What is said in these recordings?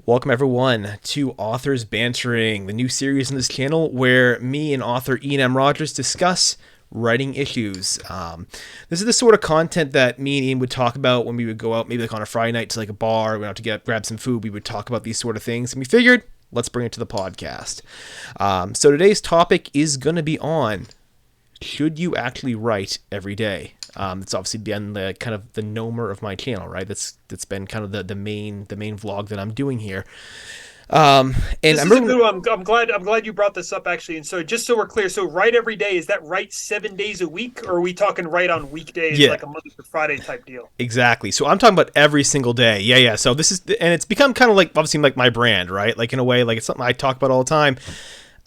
Welcome everyone to Authors Bantering, the new series on this channel where me and author Ian M. Rogers discuss writing issues. This is the sort of content that me and Ian would talk about when we would go out, maybe like on a Friday night to like a bar, we went out to grab some food. We would talk about these sort of things, and we figured let's bring it to the podcast. So today's topic is going to be on: should you actually write every day? It's obviously been the kind of the nomer of my channel, right? That's been kind of the main vlog that I'm doing here. And This I is a remember, good one. I'm glad you brought this up actually. And so just so we're clear, so write every day, is that write 7 days a week, or are we talking write on weekdays yeah, like a Monday to Friday type deal? exactly. So I'm talking about every single day. Yeah. So this is, and it's become kind of like obviously like my brand, right? Like in a way, like it's something I talk about all the time.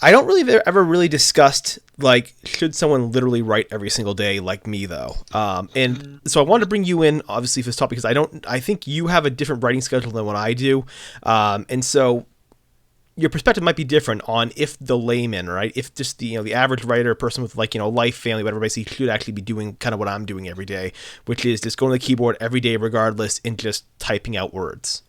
I don't really ever really discussed like should someone literally write every single day like me though. And Mm. so I wanted to bring you in obviously for this topic because I think you have a different writing schedule than what I do. And so your perspective might be different on if the layman, right? If just the average writer, person with like life, family, whatever, basically should actually be doing kind of what I'm doing every day, which is just going to the keyboard every day regardless and just typing out words.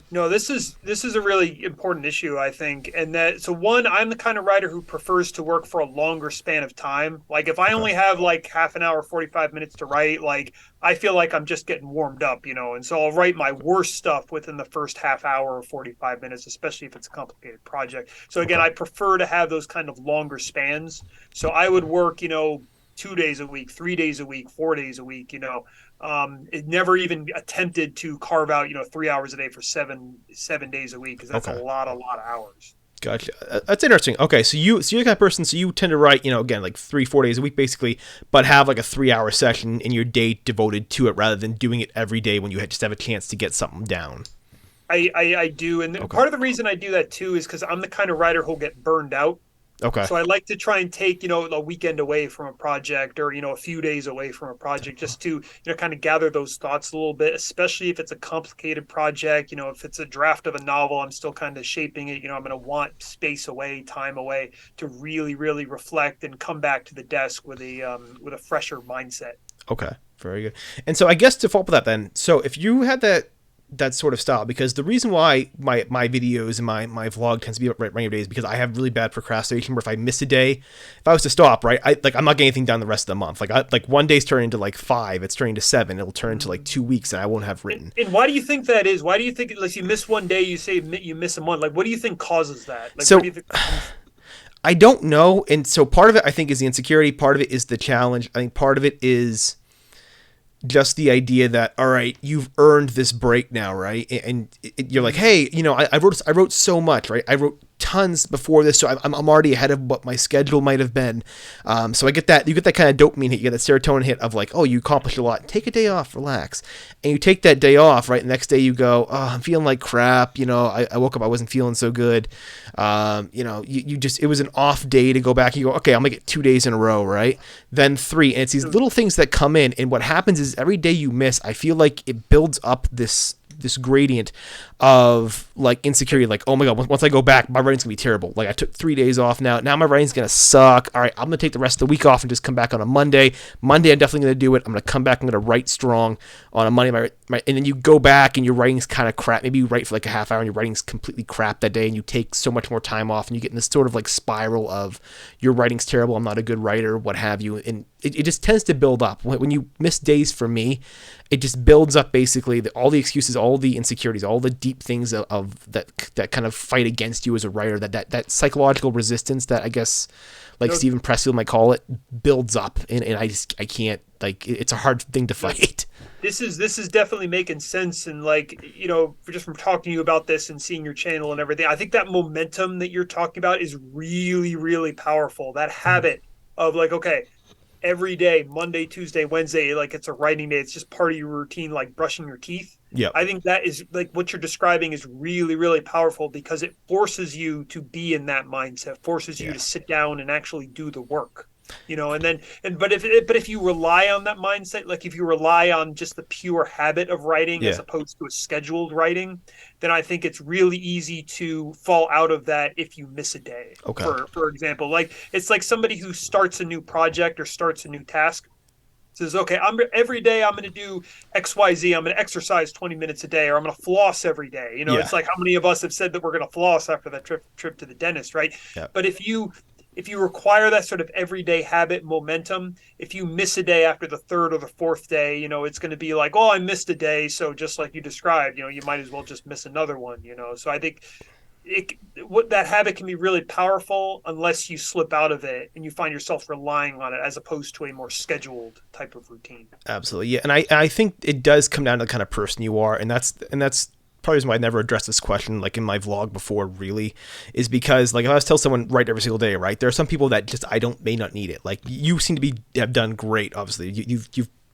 No, this is a really important issue, I think. And that so one, I'm the kind of writer who prefers to work for a longer span of time. Like if I Okay. only have like half an hour, 45 minutes to write, like I feel like I'm just getting warmed up. And so I'll write my worst stuff within the first half hour or 45 minutes, especially if it's a complicated project. So again, Okay. I prefer to have those kind of longer spans. So I would work 2 days a week, 3 days a week, 4 days a week. It never even attempted to carve out 3 hours a day for seven days a week, because that's a Okay. lot of hours. Gotcha. That's interesting. Okay, so you're the kind of person. So you tend to write, again, like 3-4 days a week, basically, but have like a 3 hour session in your day devoted to it, rather than doing it every day when you just have a chance to get something down. I do, and Okay. part of the reason I do that too is because I'm the kind of writer who'll get burned out. Okay. So I like to try and take a weekend away from a project, or a few days away from a project, just to kind of gather those thoughts a little bit, especially if it's a complicated project. If it's a draft of a novel, I'm still kind of shaping it. I'm going to want space away, time away to really, really reflect and come back to the desk with a fresher mindset. Okay. Very good. And so I guess to follow up with that, then, so if you had that sort of style, because the reason why my videos and my vlog tends to be right every day is because I have really bad procrastination where if I miss a day, if I was to stop, right, I'm not getting anything done the rest of the month. Like one day's turning into like 5, it's turning to 7, it'll turn into like Mm. 2 weeks and I won't have And, written. and why do you think that is? Why do you think, like, you miss one day, you say you miss a month? Like, what do you think causes that? Like, where do So you think that comes from? I don't know. And so part of it I think is the insecurity, part of it is the challenge. I think part of it is just the idea that, all right, you've earned this break now, right? And you're like, Mm. hey, I wrote so much, right? I wrote tons before this, so I'm already ahead of what my schedule might have been. So you get that kind of dopamine hit, you get that serotonin hit of like, oh, you accomplished a lot. Take a day off, relax, and you take that day off, right? The next day you go, oh, I'm feeling like crap. I woke up, I wasn't feeling so good. You just, it was an off day to go back. And you go, okay, I'll make it 2 days in a row, right? Then 3, and it's these little things that come in, and what happens is every day you miss, I feel like it builds up this gradient of like insecurity, like, oh my god, once I go back my writing's gonna be terrible. Like I took 3 days off, now my writing's gonna suck. All right, I'm gonna take the rest of the week off and just come back on a Monday. I'm definitely gonna do it. I'm gonna come back, I'm gonna write strong on a Monday. And then you go back and your writing's kind of crap. Maybe you write for like a half hour and your writing's completely crap that day, and you take so much more time off, and you get in this sort of like spiral of your writing's terrible, I'm not a good writer, what have you. And it just tends to build up when you miss days. For me, it just builds up, basically all the excuses, all the insecurities, all the deep things of that kind of fight against you as a writer, that psychological resistance that I guess like No, Stephen Pressfield might call it, builds up, and I can't, like, it's a hard thing to no, fight. this is definitely making sense. And like, just from talking to you about this and seeing your channel and everything, I think that momentum that you're talking about is really, really powerful. That habit of like, okay, every day, Monday, Tuesday, Wednesday, like it's a writing day. It's just part of your routine, like brushing your teeth. Yep. I think that is like what you're describing is really, really powerful, because it forces you to be in that mindset, forces you Yeah. to sit down and actually do the work. But if you rely on that mindset, like if you rely on just the pure habit of writing as Yeah. opposed to a scheduled writing, then I think it's really easy to fall out of that if you miss a day. Okay. For example, like it's like somebody who starts a new project or starts a new task. says, okay, every day I'm going to do XYZ. I'm going to exercise 20 minutes a day, or I'm going to floss every day. You know, Yeah. it's like, how many of us have said that we're going to floss after that trip to the dentist, right? Yeah. But if you require that sort of everyday habit momentum, if you miss a day after the third or the fourth day, you know, it's going to be like, oh, I missed a day. So just like you described, you know, you might as well just miss another one, you know? So I think what that habit can be really powerful unless you slip out of it and you find yourself relying on it as opposed to a more scheduled type of routine. Absolutely. Yeah. And I think it does come down to the kind of person you are. And that's probably reason why I never addressed this question like in my vlog before, really, is because like if I was to tell someone write every single day, right, there are some people that just may not need it. Like you seem to have done great. Obviously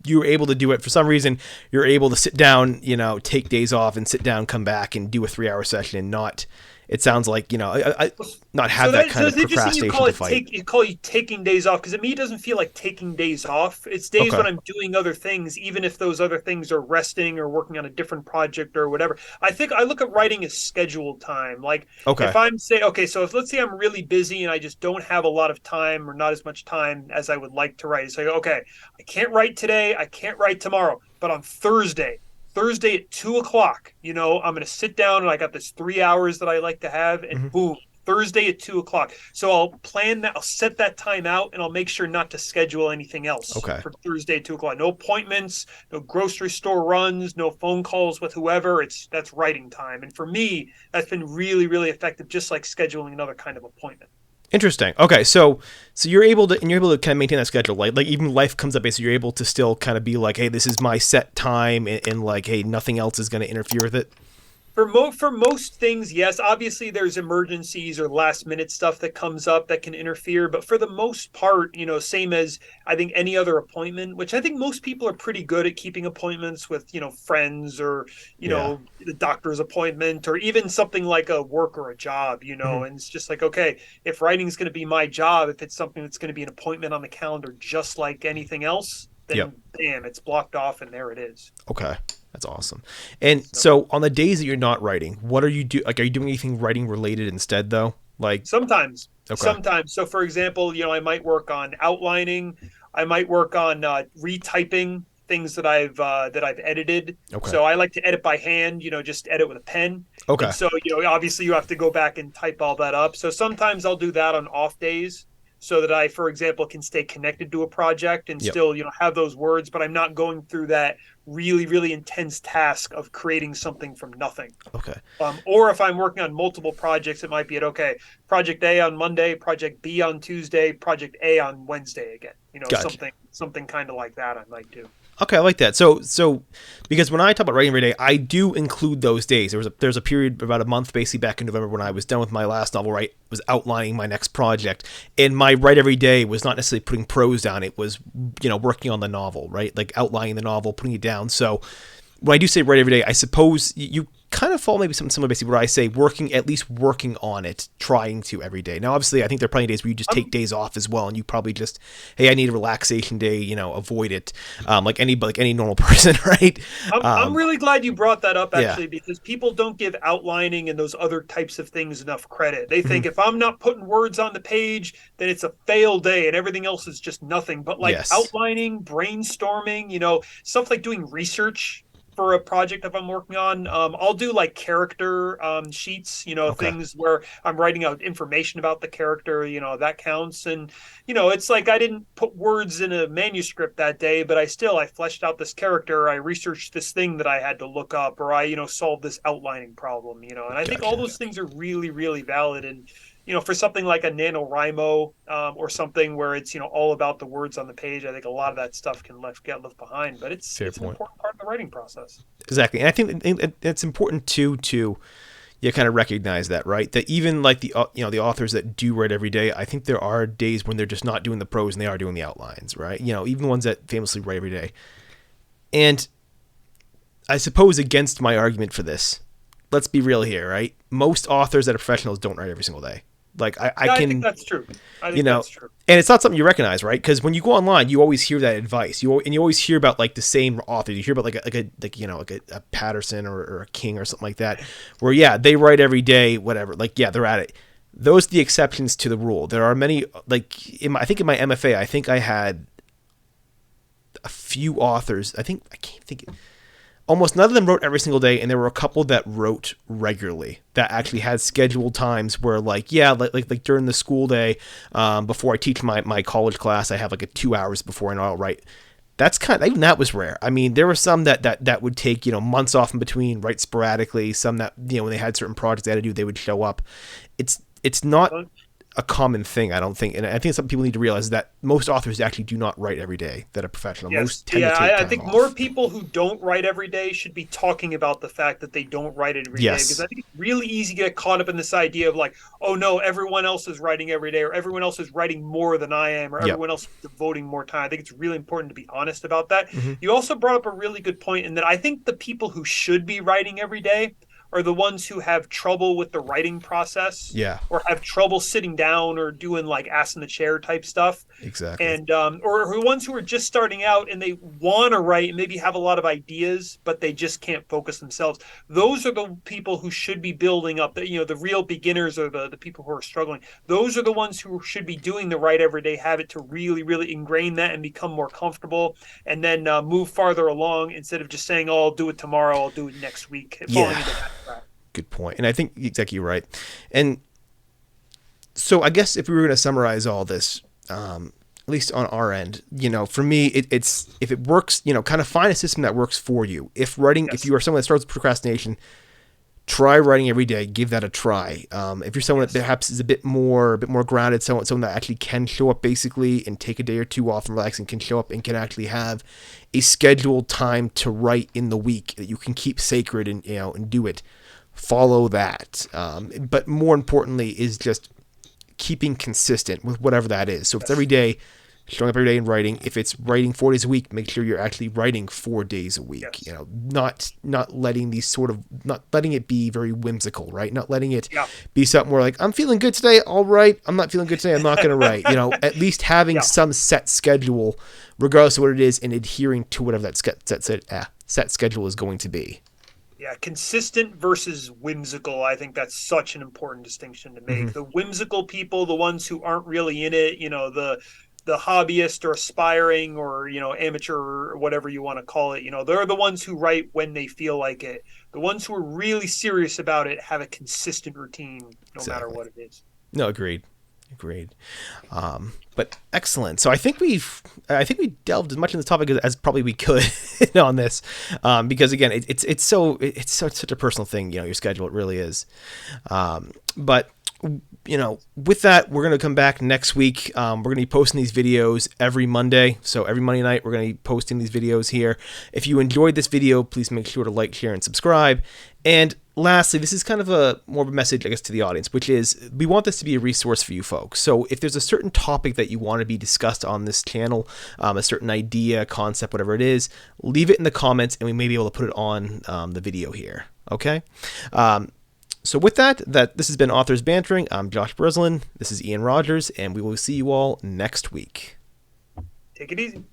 you were able to do it for some reason. You're able to sit down, you know, take days off and sit down, come back and do a 3-hour session and not, it sounds like, you know, I not have so that kind of procrastination to fight. You call it taking days off, because to me it doesn't feel like taking days off. It's days when I'm doing other things, even if those other things are resting or working on a different project or whatever. I think I look at writing as scheduled time. Like if I'm so if let's say I'm really busy and I just don't have a lot of time or not as much time as I would like to write. It's like, okay, I can't write today, I can't write tomorrow, but on Thursday at 2:00, you know, I'm going to sit down and I got this 3 hours that I like to have, and boom, Thursday at 2:00. So I'll plan that. I'll set that time out, and I'll make sure not to schedule anything else for Thursday at 2:00. No appointments, no grocery store runs, no phone calls with whoever. That's writing time. And for me, that's been really, really effective, just like scheduling another kind of appointment. Interesting. Okay, so you're able to kind of maintain that schedule. Like even life comes up, so you're able to still kind of be like, hey, this is my set time, and like, hey, nothing else is going to interfere with it. For most things, yes. Obviously, there's emergencies or last minute stuff that comes up that can interfere. But for the most part, you know, same as I think any other appointment, which I think most people are pretty good at keeping appointments with, you know, friends or, you know, the doctor's appointment or even something like a work or a job, you know. And it's just like, okay, if writing is going to be my job, if it's something that's going to be an appointment on the calendar, just like anything else, then bam, it's blocked off and there it is. Okay. That's awesome. And so on the days that you're not writing, what are you are you doing anything writing related instead though? Like sometimes. So for example, you know, I might work on outlining. I might work on retyping things that I've edited. So I like to edit by hand, you know, just edit with a pen. And so, you know, obviously you have to go back and type all that up. So sometimes I'll do that on off days, so that I, for example, can stay connected to a project and still, you know, have those words, but I'm not going through that really, really intense task of creating something from nothing. Or if I'm working on multiple projects, it might be project A on Monday, project B on Tuesday, project A on Wednesday again. You know, something kind of like that I might do. Okay, I like that. So because when I talk about writing every day, I do include those days. There's a period about a month, basically back in November, when I was done with my last novel, right? Was outlining my next project, and my write every day was not necessarily putting prose down. It was, you know, working on the novel, right? Like outlining the novel, putting it down. So when I do say write every day, I suppose you kind of follow maybe something basically where I say at least working on it, trying to every day. Now, obviously, I think there are plenty of days where you just take days off as well, and you probably just, hey, I need a relaxation day, you know, avoid it, like any normal person, right? I'm really glad you brought that up, actually, because people don't give outlining and those other types of things enough credit. They think if I'm not putting words on the page, then it's a fail day and everything else is just nothing. But like outlining, brainstorming, you know, stuff like doing research for a project if I'm working on, I'll do like character sheets, you know, things where I'm writing out information about the character, you know, that counts. And, you know, it's like I didn't put words in a manuscript that day, but I fleshed out this character. I researched this thing that I had to look up, or I, you know, solved this outlining problem, you know, and I think all those things are really, really valid. And, you know, for something like a NaNoWriMo or something where it's, you know, all about the words on the page, I think a lot of that stuff can get left behind. But it's an important part of the writing process. Exactly. And I think it's important to kind of recognize that, right? That even like the authors that do write every day, I think there are days when they're just not doing the prose and they are doing the outlines, right? You know, even the ones that famously write every day. And I suppose against my argument for this, let's be real here, right? Most authors that are professionals don't write every single day. Like I think that's true. That's true. And it's not something you recognize, right? Because when you go online, you always hear that advice. You always hear about like the same author. You hear about like a Patterson or a King or something like that, where they write every day, whatever. Like they're at it. Those are the exceptions to the rule. There are many. Like I think in my MFA, I think I had a few authors. I can't think. Almost none of them wrote every single day, and there were a couple that wrote regularly, that actually had scheduled times where, like during the school day, before I teach my college class, I have like a 2 hours before and I'll write. That's even that was rare. I mean, there were some that would take, months off in between, write sporadically. Some that, when they had certain projects they had to do, they would show up. It's not a common thing, I don't think, and I think some people need to realize that most authors actually do not write every day that are professional. Yes. Most tend to take time I think off. more people who don't write every day should be talking about the fact that they don't write it every day, Yes. because I think it's really easy to get caught up in this idea of like, oh no, everyone else is writing every day, or everyone else is writing more than I am, or Yep. everyone else is devoting more time. I think it's really important to be honest about that. Mm-hmm. You also brought up a really good point in that I think the people who should be writing every day are the ones who have trouble with the writing process, Yeah. or have trouble sitting down or doing like ass in the chair type stuff. Exactly. And or the ones who are just starting out and they want to write and maybe have a lot of ideas, but they just can't focus themselves. Those are the people who should be building up the real beginners, or the people who are struggling. Those are the ones who should be doing the write everyday habit to really, really ingrain that and become more comfortable, and then move farther along, instead of just saying, oh, I'll do it tomorrow, I'll do it next week. Falling into that trap. Good point. And I think exactly right. And so I guess if we were going to summarize all this, at least on our end, for me, it's if it works, kind of find a system that works for you. If you are someone that starts with procrastination, try writing every day. Give that a try. If you're someone that perhaps is a bit more grounded, someone that actually can show up basically and take a day or two off and relax, and can show up and can actually have a scheduled time to write in the week that you can keep sacred and do it. Follow that. But more importantly is just keeping consistent with whatever that is. So if it's every day, showing up every day and writing. If it's writing 4 days a week, make sure you're actually writing 4 days a week. Yes. Not letting not letting it be very whimsical, right? Not letting it be something where like, I'm feeling good today, I'll write. I'm not feeling good today, I'm not going to write. At least having some set schedule, regardless of what it is, and adhering to whatever that set schedule is going to be. Yeah, consistent versus whimsical. I think that's such an important distinction to make. Mm-hmm. The whimsical people, the ones who aren't really in it, the hobbyist or aspiring or, amateur or whatever you want to call it, they're the ones who write when they feel like it. The ones who are really serious about it have a consistent routine, no matter what it is. No, agreed. But excellent. So I think we delved as much in this topic as probably we could on this, because again, it's such a personal thing. Your schedule, it really is. But with that, we're going to come back next week. We're going to be posting these videos every Monday. So every Monday night, we're going to be posting these videos here. If you enjoyed this video, please make sure to like, share, and subscribe. And lastly, this is kind of more of a message, I guess, to the audience, which is we want this to be a resource for you folks. So if there's a certain topic that you want to be discussed on this channel, a certain idea, concept, whatever it is, leave it in the comments and we may be able to put it on the video here. Okay? So with that, this has been Authors Bantering. I'm Josh Bresslin. This is Ian Rogers, and we will see you all next week. Take it easy.